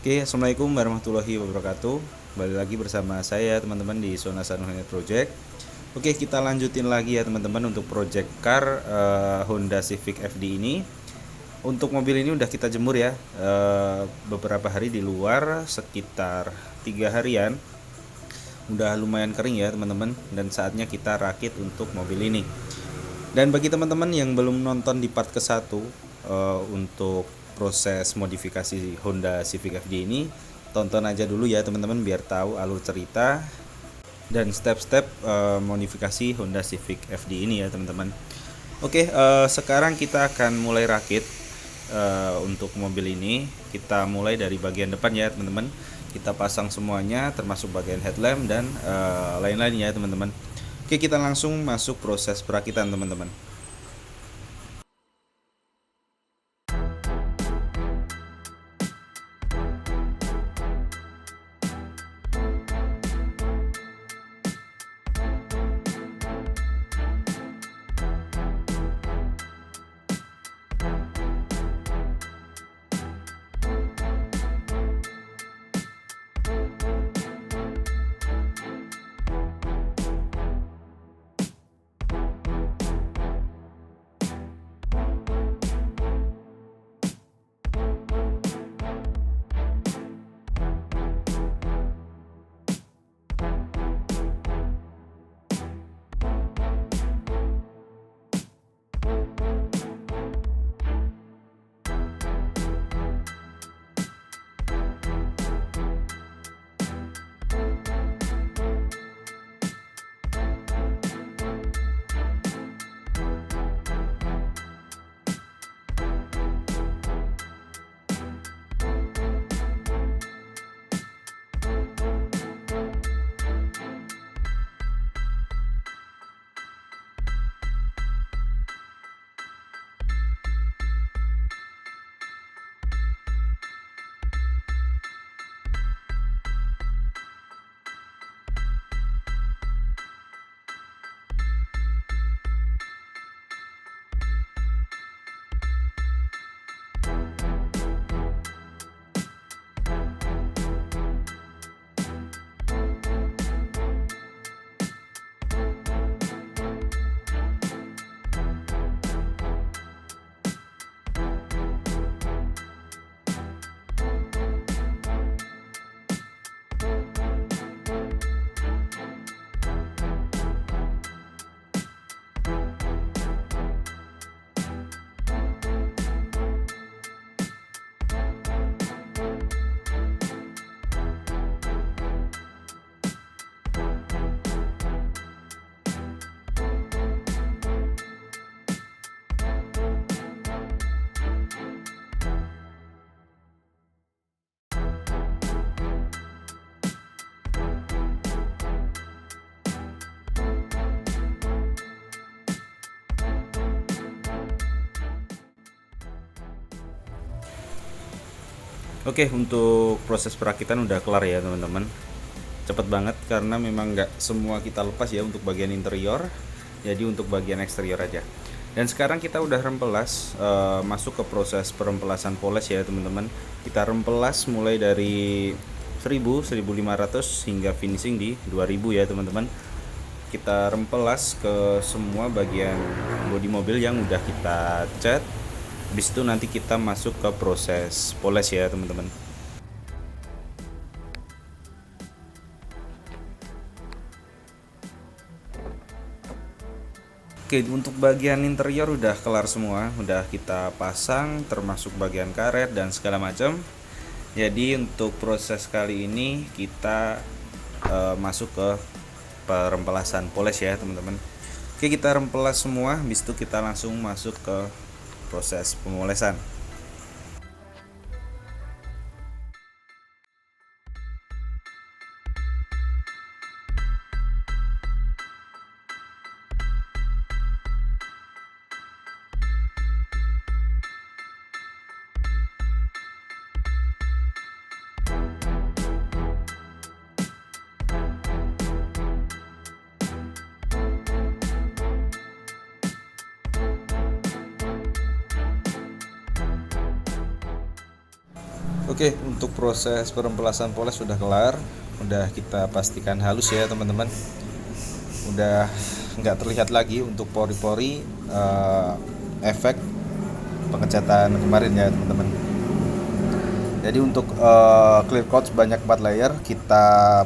Oke, assalamualaikum warahmatullahi wabarakatuh. Kembali lagi bersama saya teman-teman di Zona Sanuhanya Project. Oke, kita lanjutin lagi ya teman-teman untuk project car Honda Civic FD ini. Untuk mobil ini udah kita jemur ya beberapa hari di luar, sekitar 3 harian. Udah lumayan kering ya teman-teman, dan saatnya kita rakit untuk mobil ini. Dan bagi teman-teman yang belum nonton di part ke-1 untuk proses modifikasi Honda Civic FD ini, tonton aja dulu ya teman-teman biar tahu alur cerita dan step-step modifikasi Honda Civic FD ini ya teman-teman. Oke, sekarang kita akan mulai rakit untuk mobil ini. Kita mulai dari bagian depan ya teman-teman. Kita pasang semuanya termasuk bagian headlamp dan lain-lain ya teman-teman. Oke, kita langsung masuk proses perakitan teman-teman. Oke, untuk proses perakitan udah kelar ya teman-teman. Cepet banget karena memang nggak semua kita lepas ya untuk bagian interior. Jadi untuk bagian eksterior aja. Dan sekarang kita udah rempelas, masuk ke proses perempelasan poles ya teman-teman. Kita rempelas mulai dari 1000, 1500 hingga finishing di 2000 ya teman-teman. Kita rempelas ke semua bagian bodi mobil yang udah kita cat. Habis itu nanti kita masuk ke proses poles ya teman-teman. Oke, untuk bagian interior udah kelar semua, udah kita pasang termasuk bagian karet dan segala macam. Jadi untuk proses kali ini kita masuk ke perempelasan poles ya teman-teman. Oke, kita rempelas semua, habis itu kita langsung masuk ke proses pemolesan. Oke, untuk proses perempelasan poles sudah kelar, udah kita pastikan halus ya teman-teman. Udah nggak terlihat lagi untuk pori-pori efek pengecatan kemarin ya teman-teman. Jadi untuk clear coat sebanyak 4 layer kita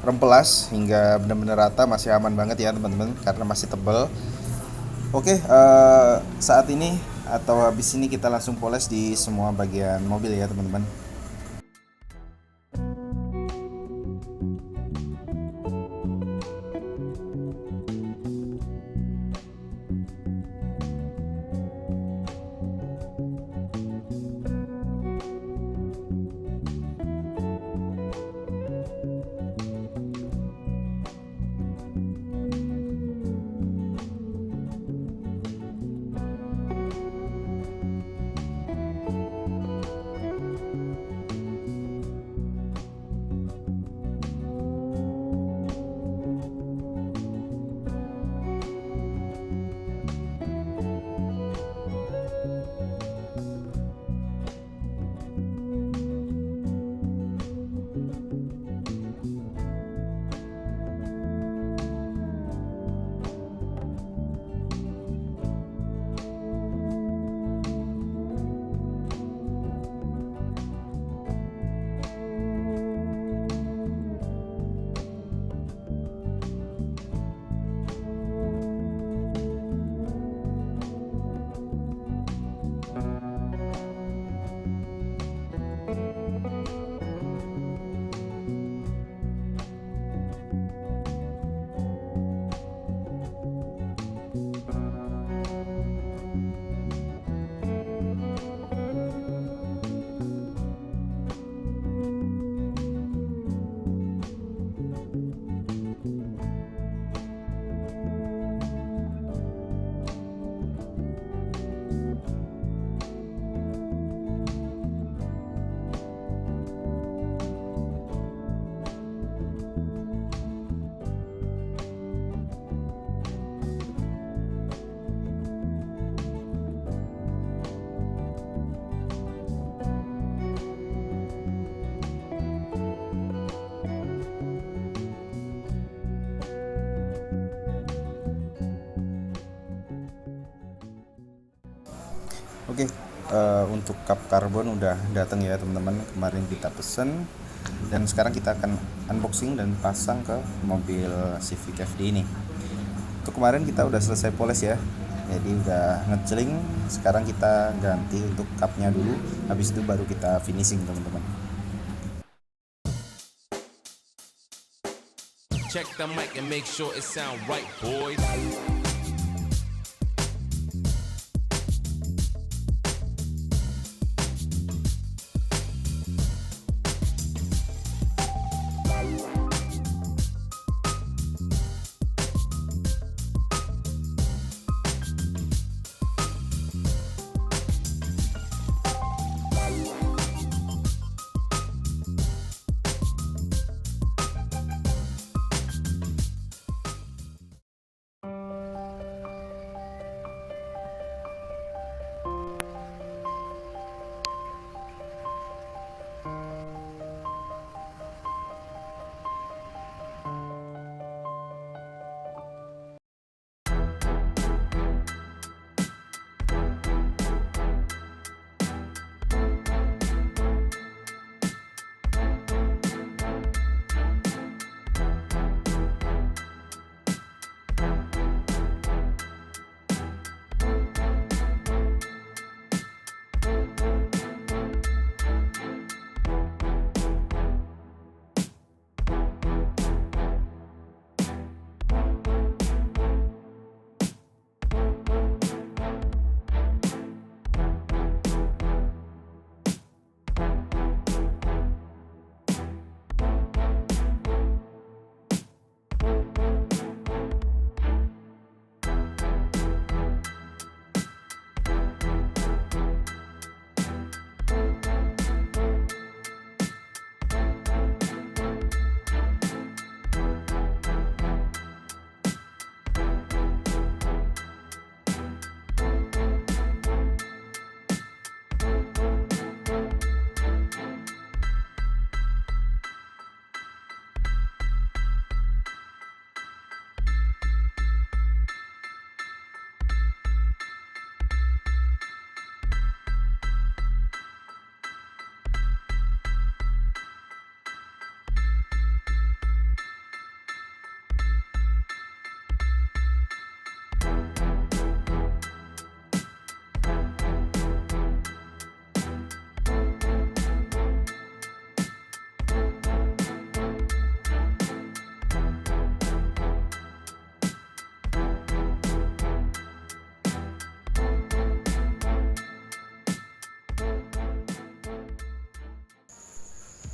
rempelas hingga benar-benar rata, masih aman banget ya teman-teman karena masih tebal. Oke, saat ini atau habis ini kita langsung poles di semua bagian mobil ya teman-teman. Oke, untuk cup karbon udah datang ya teman-teman. Kemarin kita pesen dan sekarang kita akan unboxing dan pasang ke mobil Civic FD ini. Untuk kemarin kita udah selesai poles ya, jadi udah ngeceling. Sekarang kita ganti untuk cupnya dulu, habis itu baru kita finishing teman-teman. Check the mic and make sure it sound right, boys.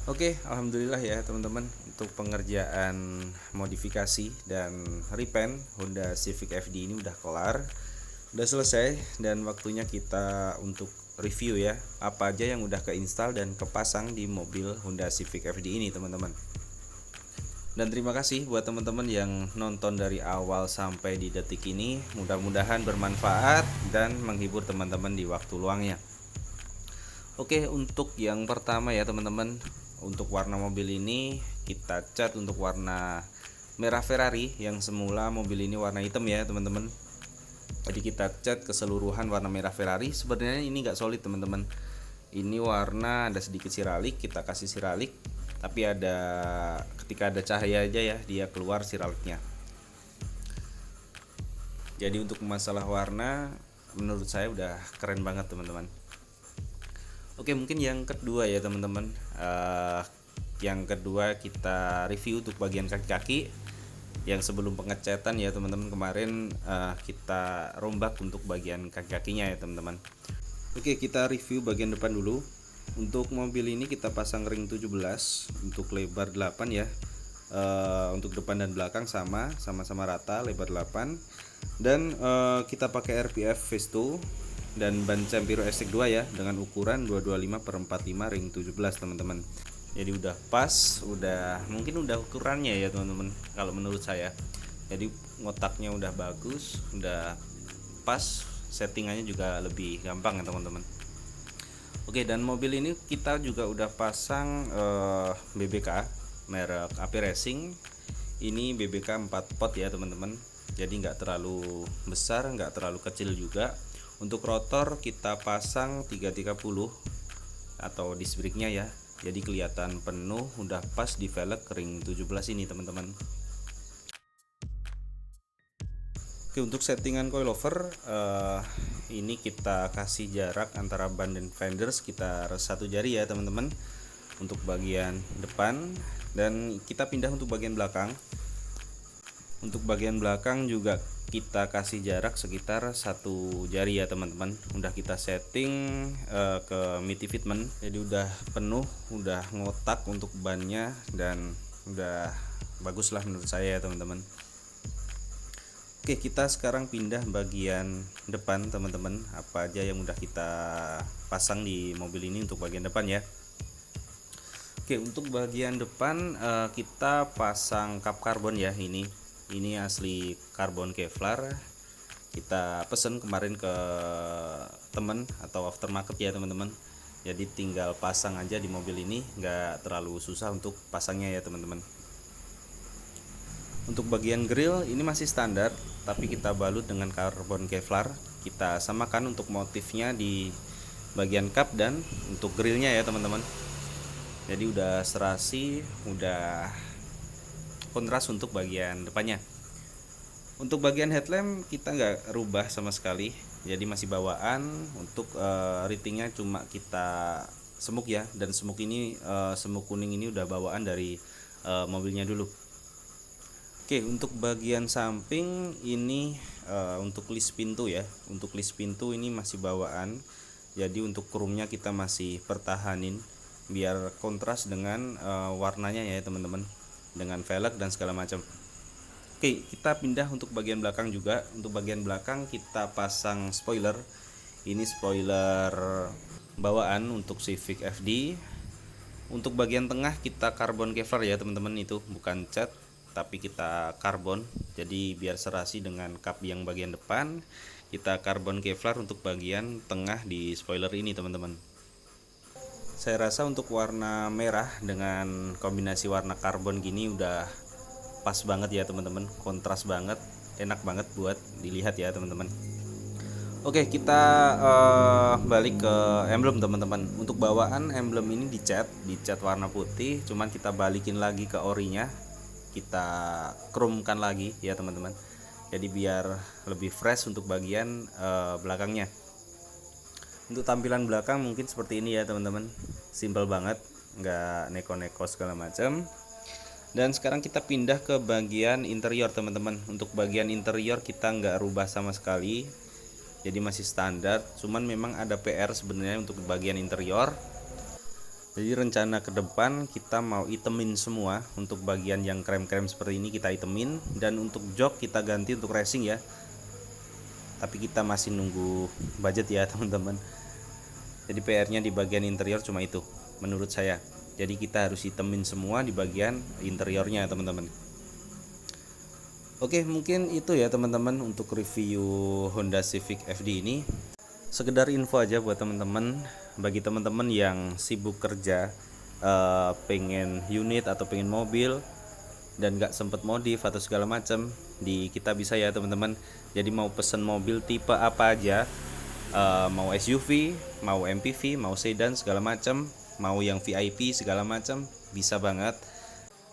Oke, alhamdulillah ya teman-teman, untuk pengerjaan modifikasi dan repaint Honda Civic FD ini udah kelar, udah selesai, dan waktunya kita untuk review ya apa aja yang udah keinstall dan kepasang di mobil Honda Civic FD ini teman-teman. Dan terima kasih buat teman-teman yang nonton dari awal sampai di detik ini, mudah-mudahan bermanfaat dan menghibur teman-teman di waktu luangnya. Oke, untuk yang pertama ya teman-teman, untuk warna mobil ini kita cat untuk warna merah Ferrari, yang semula mobil ini warna hitam ya teman-teman. Jadi kita cat keseluruhan warna merah Ferrari. Sebenarnya ini nggak solid teman-teman, ini warna ada sedikit siralik, kita kasih siralik, tapi ada ketika ada cahaya aja ya dia keluar siraliknya. Jadi untuk masalah warna menurut saya udah keren banget teman-teman. Oke, mungkin yang kedua ya teman-teman, yang kedua kita review untuk bagian kaki-kaki. Yang sebelum pengecatan ya teman-teman, kemarin kita rombak untuk bagian kaki-kakinya ya teman-teman. Oke, kita review bagian depan dulu. Untuk mobil ini kita pasang ring 17 untuk lebar 8 ya. Untuk depan dan belakang sama-sama rata lebar 8, dan kita pakai RPF Phase 2 dan ban Campiro SX2 ya, dengan ukuran 225/45 ring 17 teman-teman. Jadi udah pas, udah mungkin udah ukurannya ya teman-teman kalau menurut saya. Jadi ngotaknya udah bagus, udah pas, settingannya juga lebih gampang ya teman-teman. Oke, dan mobil ini kita juga udah pasang BBK merek AP Racing. Ini BBK 4 pot ya teman-teman, jadi nggak terlalu besar, nggak terlalu kecil juga. Untuk rotor kita pasang 330 atau disc brake-nya ya, jadi kelihatan penuh, udah pas di velg ring 17 ini teman-teman. Oke, untuk settingan coilover ini kita kasih jarak antara ban dan fender sekitar 1 jari ya teman-teman untuk bagian depan, dan kita pindah untuk bagian belakang. Untuk bagian belakang juga kita kasih jarak sekitar 1 jari ya teman-teman. Udah kita setting ke MIDI fitment, jadi udah penuh, udah ngotak untuk bannya, dan udah bagus lah menurut saya ya teman-teman. Oke, kita sekarang pindah bagian depan teman-teman, apa aja yang udah kita pasang di mobil ini untuk bagian depan ya. Oke, untuk bagian depan kita pasang kap karbon ya. Ini asli karbon Kevlar, kita pesen kemarin ke temen atau aftermarket ya teman-teman. Jadi tinggal pasang aja di mobil ini, nggak terlalu susah untuk pasangnya ya teman-teman. Untuk bagian grill ini masih standar, tapi kita balut dengan karbon Kevlar. Kita samakan untuk motifnya di bagian kap dan untuk grillnya ya teman-teman. Jadi udah serasi, udah kontras untuk bagian depannya. Untuk bagian headlamp kita nggak rubah sama sekali, jadi masih bawaan. Untuk ratingnya cuma kita semuk ya, dan semuk ini semuk kuning ini udah bawaan dari mobilnya dulu. Oke, untuk bagian samping ini untuk list pintu ya. Untuk list pintu ini masih bawaan, jadi untuk chrome-nya kita masih pertahanin biar kontras dengan warnanya ya teman-teman, dengan velg dan segala macam. Oke, kita pindah untuk bagian belakang juga. Untuk bagian belakang kita pasang spoiler. Ini spoiler bawaan untuk Civic FD. Untuk bagian tengah kita karbon Kevlar ya teman-teman, itu bukan cat tapi kita karbon. Jadi biar serasi dengan kap yang bagian depan, kita karbon Kevlar untuk bagian tengah di spoiler ini teman-teman. Saya rasa untuk warna merah dengan kombinasi warna karbon gini udah pas banget ya teman-teman, kontras banget, enak banget buat dilihat ya teman-teman. Oke, kita balik ke emblem teman-teman. Untuk bawaan emblem ini dicat warna putih, cuman kita balikin lagi ke orinya, kita chromekan lagi ya teman-teman. Jadi biar lebih fresh untuk bagian belakangnya. Untuk tampilan belakang mungkin seperti ini ya teman-teman, simple banget, nggak neko-neko segala macam. Dan sekarang kita pindah ke bagian interior teman-teman. Untuk bagian interior kita nggak rubah sama sekali, jadi masih standar. Cuman memang ada PR sebenarnya untuk bagian interior. Jadi rencana ke depan kita mau itemin semua. Untuk bagian yang krem-krem seperti ini kita itemin, dan untuk jok kita ganti untuk racing ya. Tapi kita masih nunggu budget ya teman-teman. Jadi PR-nya di bagian interior cuma itu menurut saya. Jadi kita harus itemin semua di bagian interiornya teman-teman. Oke, mungkin itu ya teman-teman untuk review Honda Civic FD ini. Sekedar info aja buat teman-teman, bagi teman-teman yang sibuk kerja, pengen unit atau pengen mobil dan gak sempet modif atau segala macam, di kita bisa ya teman-teman. Jadi mau pesen mobil tipe apa aja, mau SUV, mau MPV, mau sedan segala macam, mau yang VIP segala macam, bisa banget.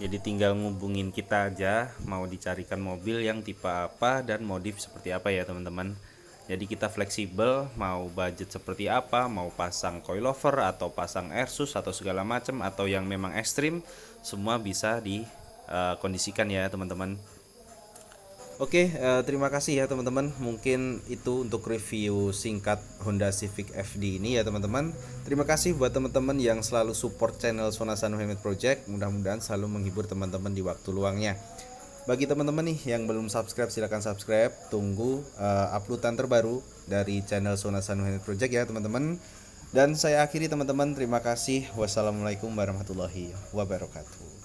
Jadi tinggal ngubungin kita aja mau dicarikan mobil yang tipe apa dan modif seperti apa ya teman-teman. Jadi kita fleksibel, mau budget seperti apa, mau pasang coilover atau pasang airsus atau segala macam, atau yang memang ekstrim, semua bisa dikondisikan ya teman-teman. Oke, terima kasih ya teman-teman. Mungkin itu untuk review singkat Honda Civic FD ini ya teman-teman. Terima kasih buat teman-teman yang selalu support channel Sonasano Handmade Project. Mudah-mudahan selalu menghibur teman-teman di waktu luangnya. Bagi teman-teman nih yang belum subscribe, silahkan subscribe. Tunggu uploadan terbaru dari channel Sonasano Handmade Project ya teman-teman. Dan saya akhiri teman-teman. Terima kasih. Wassalamualaikum warahmatullahi wabarakatuh.